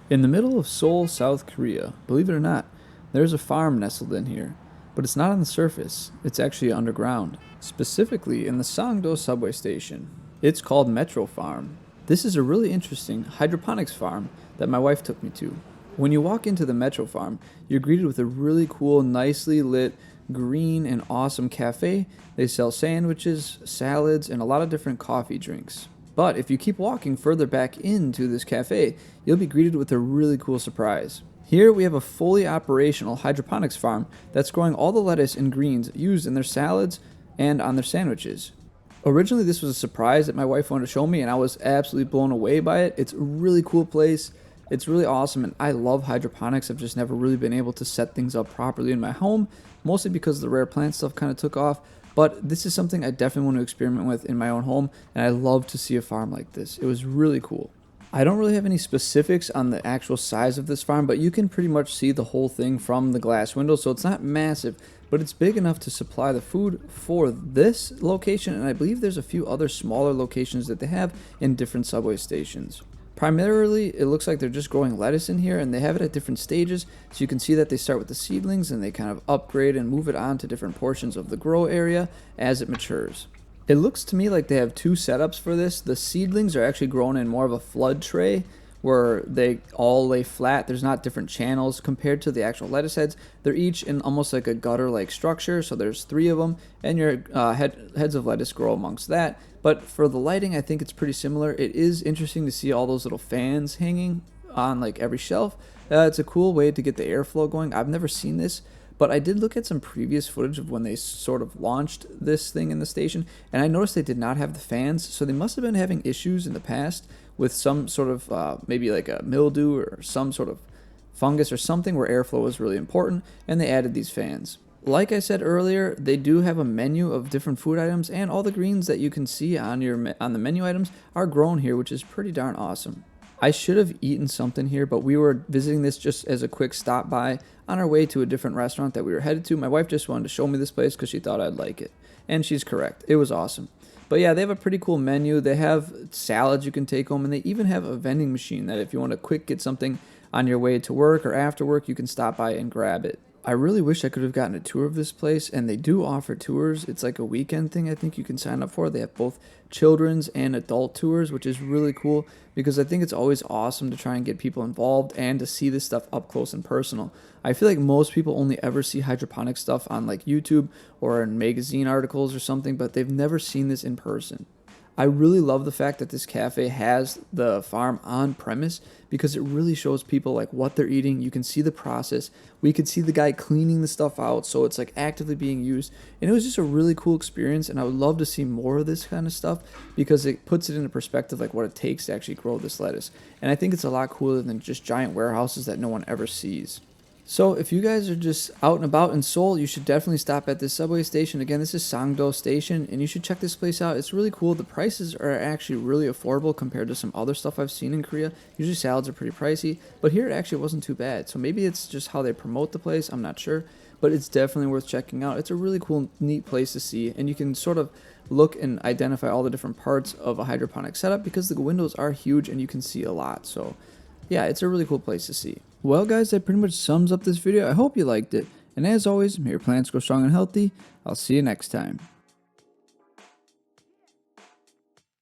In the middle of Seoul, South Korea, believe it or not, there's a farm nestled in here. But it's not on the surface, it's actually underground, specifically in the Sangdo subway station. It's called Metro Farm. This is a really interesting hydroponics farm that my wife took me to. When you walk into the Metro Farm, you're greeted with a really cool, nicely lit, green, and awesome cafe. They sell sandwiches, salads, and a lot of different coffee drinks. But if you keep walking further back into this cafe, you'll be greeted with a really cool surprise. Here we have a fully operational hydroponics farm that's growing all the lettuce and greens used in their salads and on their sandwiches. Originally, this was a surprise that my wife wanted to show me, and I was absolutely blown away by it. It's a really cool place. It's really awesome, and I love hydroponics. I've just never really been able to set things up properly in my home, mostly because the rare plant stuff kind of took off. But this is something I definitely want to experiment with in my own home, and I love to see a farm like this. It was really cool. I don't really have any specifics on the actual size of this farm, but you can pretty much see the whole thing from the glass window, so it's not massive, but it's big enough to supply the food for this location, and I believe there's a few other smaller locations that they have in different subway stations. Primarily, it looks like they're just growing lettuce in here, and they have it at different stages, so you can see that they start with the seedlings and they kind of upgrade and move it on to different portions of the grow area as it matures. It looks to me like they have two setups for this. The seedlings are actually grown in more of a flood tray where they all lay flat. There's not different channels compared to the actual lettuce heads. They're each in almost like a gutter-like structure, so there's three of them, and your heads of lettuce grow amongst that. But for the lighting, I think it's pretty similar. It is interesting to see all those little fans hanging on like every shelf. It's a cool way to get the airflow going. I've never seen this, but I did look at some previous footage of when they sort of launched this thing in the station, and I noticed they did not have the fans, so they must have been having issues in the past with some sort of maybe like a mildew or some sort of fungus or something where airflow was really important, and they added these fans. Like I said earlier, they do have a menu of different food items, and all the greens that you can see on the menu items are grown here, which is pretty darn awesome. I should have eaten something here, but we were visiting this just as a quick stop by on our way to a different restaurant that we were headed to. My wife just wanted to show me this place because she thought I'd like it, and she's correct. It was awesome. But yeah, they have a pretty cool menu. They have salads you can take home, and they even have a vending machine that if you want to quick get something on your way to work or after work, you can stop by and grab it. I really wish I could have gotten a tour of this place, and they do offer tours. It's like a weekend thing I think you can sign up for. They have both children's and adult tours, which is really cool because I think it's always awesome to try and get people involved and to see this stuff up close and personal. I feel like most people only ever see hydroponic stuff on like YouTube or in magazine articles or something, but they've never seen this in person. I really love the fact that this cafe has the farm on premise because it really shows people like what they're eating. You can see the process. We could see the guy cleaning the stuff out, so it's like actively being used. And it was just a really cool experience, and I would love to see more of this kind of stuff because it puts it into perspective like what it takes to actually grow this lettuce. And I think it's a lot cooler than just giant warehouses that no one ever sees. So if you guys are just out and about in Seoul, you should definitely stop at this subway station. Again, this is Sangdo Station, and you should check this place out. It's really cool. The prices are actually really affordable compared to some other stuff I've seen in Korea. Usually salads are pretty pricey, but here it actually wasn't too bad. So maybe it's just how they promote the place. I'm not sure, but it's definitely worth checking out. It's a really cool, neat place to see, and you can sort of look and identify all the different parts of a hydroponic setup because the windows are huge and you can see a lot. So yeah, it's a really cool place to see. Well guys, that pretty much sums up this video. I hope you liked it. And as always, may your plants grow strong and healthy. I'll see you next time.